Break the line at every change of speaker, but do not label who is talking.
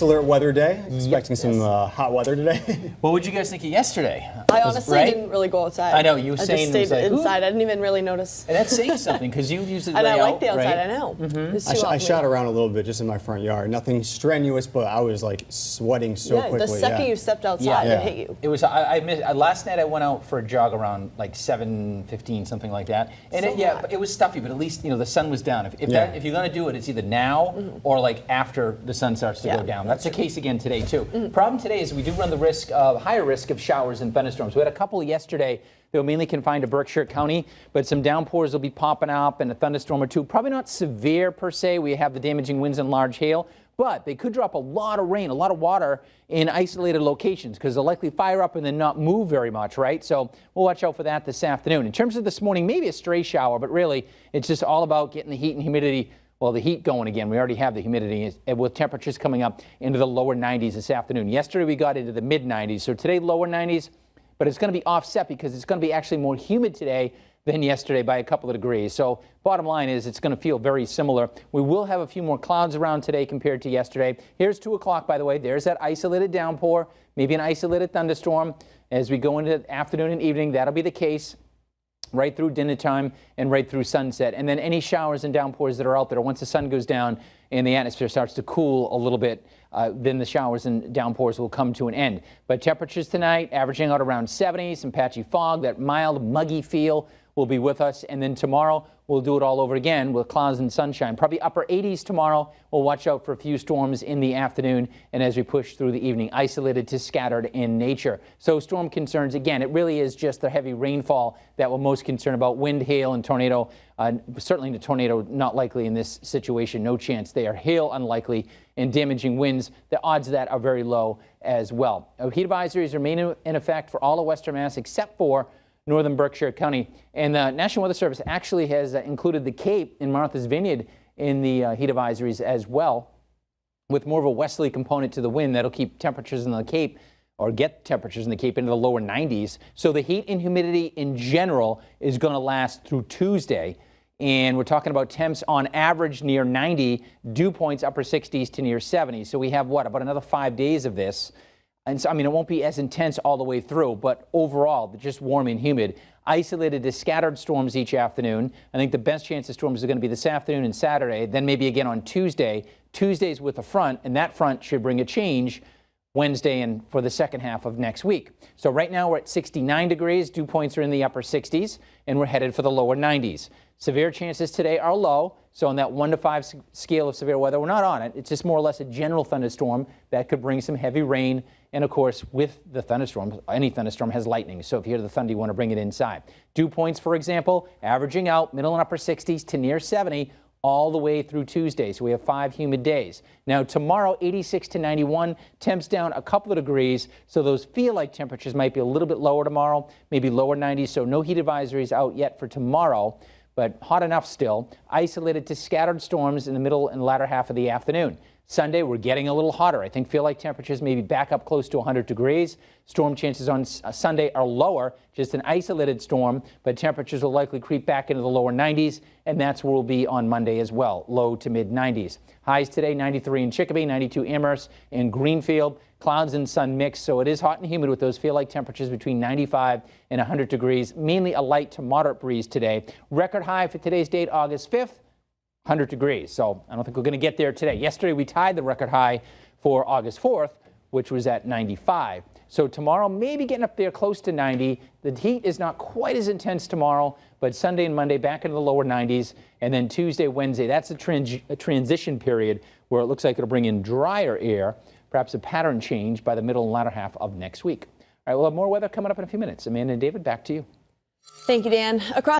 Alert weather day. Expecting some hot weather today.
What would you guys think of yesterday?
I honestly didn't really go outside.
I know, you were saying
I just stayed
it was like,
inside. I didn't even really notice.
And that's saying something because you usually
And
lay
I
out,
like the outside,
right?
I know. It's too
I
hot for me.
shot around a little bit just in my front yard. Nothing strenuous, but I was like sweating so quickly.
The second you stepped outside,
Yeah.
it hit you.
It was. I missed, last night I went out for a jog around like 7:15, something like that. And
So hot.
but it was stuffy, but at least the sun was down. If you're going to do it, it's either now or like after the sun starts to go down. That's the case again today too. Problem today is we do run the higher risk of showers and thunderstorms. We had a couple yesterday that were mainly confined to Berkshire County, but some downpours will be popping up and a thunderstorm or two. Probably not severe per se. We have the damaging winds and large hail, but they could drop a lot of rain, a lot of water in isolated locations because they'll likely fire up and then not move very much, right? So we'll watch out for that this afternoon. In terms of this morning, maybe a stray shower, but really it's just all about getting the heat and humidity. Well, the heat going again. We already have the humidity with temperatures coming up into the lower 90s this afternoon. Yesterday we got into the mid 90s. So today lower 90s, but it's going to be offset because it's going to be actually more humid today than yesterday by a couple of degrees. So bottom line is it's going to feel very similar. We will have a few more clouds around today compared to yesterday. Here's 2 o'clock, by the way. There's that isolated downpour, maybe an isolated thunderstorm. As we go into the afternoon and evening, that'll be the case right through dinner time and right through sunset. And then any showers and downpours that are out there, once the sun goes down and the atmosphere starts to cool a little bit, then the showers and downpours will come to an end. But temperatures tonight averaging out around 70, some patchy fog, that mild muggy feel will be with us. And then tomorrow we'll do it all over again with clouds and sunshine. Probably upper 80s tomorrow. We'll watch out for a few storms in the afternoon and as we push through the evening, isolated to scattered in nature. So storm concerns, again, it really is just the heavy rainfall that we're most concerned about. Wind, hail, and tornado. Certainly the tornado not likely in this situation, no chance there. Hail unlikely, and damaging winds, the odds of that are very low as well. Heat advisories remain in effect for all of Western Mass except for northern Berkshire County. And the National Weather Service actually has included the Cape in Martha's Vineyard in the heat advisories as well, with more of a westerly component to the wind that'll keep temperatures in the Cape, or get temperatures in the Cape into the lower 90s. So the heat and humidity in general is going to last through Tuesday. And we're talking about temps on average near 90, dew points upper 60s to near 70. So we have, what, about another 5 days of this. And so, I mean, it won't be as intense all the way through, but overall, just warm and humid. Isolated to scattered storms each afternoon. I think the best chance of storms is going to be this afternoon and Saturday, then maybe again on Tuesday. Tuesday's with a front, and that front should bring a change Wednesday and for the second half of next week. So right now we're at 69 degrees. Dew points are in the upper 60s, and we're headed for the lower 90s. Severe chances today are low. So on that 1 to 5 scale of severe weather, we're not on it. It's just more or less a general thunderstorm that could bring some heavy rain. And of course, with the thunderstorm, any thunderstorm has lightning. So if you hear the thunder, you want to bring it inside. Dew points, for example, averaging out middle and upper 60s to near 70 all the way through Tuesday. So we have 5 humid days. Now tomorrow, 86 to 91, temps down a couple of degrees. So those feel like temperatures might be a little bit lower tomorrow, maybe lower 90s. So no heat advisories out yet for tomorrow, but hot enough still. Isolated to scattered storms in the middle and latter half of the afternoon. Sunday, we're getting a little hotter. I think feel like temperatures maybe back up close to 100 degrees. Storm chances on Sunday are lower, just an isolated storm, but temperatures will likely creep back into the lower 90s, and that's where we'll be on Monday as well, low to mid 90s. Highs today, 93 in Chicopee, 92 Amherst and Greenfield. Clouds and sun mix, so it is hot and humid with those feel like temperatures between 95 and 100 degrees. Mainly a light to moderate breeze today. Record high for today's date, August 5th. 100 degrees. So I don't think we're going to get there today. Yesterday we tied the record high for August 4th, which was at 95. So tomorrow maybe getting up there close to 90. The heat is not quite as intense tomorrow, but Sunday and Monday back into the lower 90s. And then Tuesday, Wednesday, that's a transition period where it looks like it'll bring in drier air, perhaps a pattern change by the middle and latter half of next week. All right, we'll have more weather coming up in a few minutes. Amanda and David, back to you.
Thank you, Dan. Across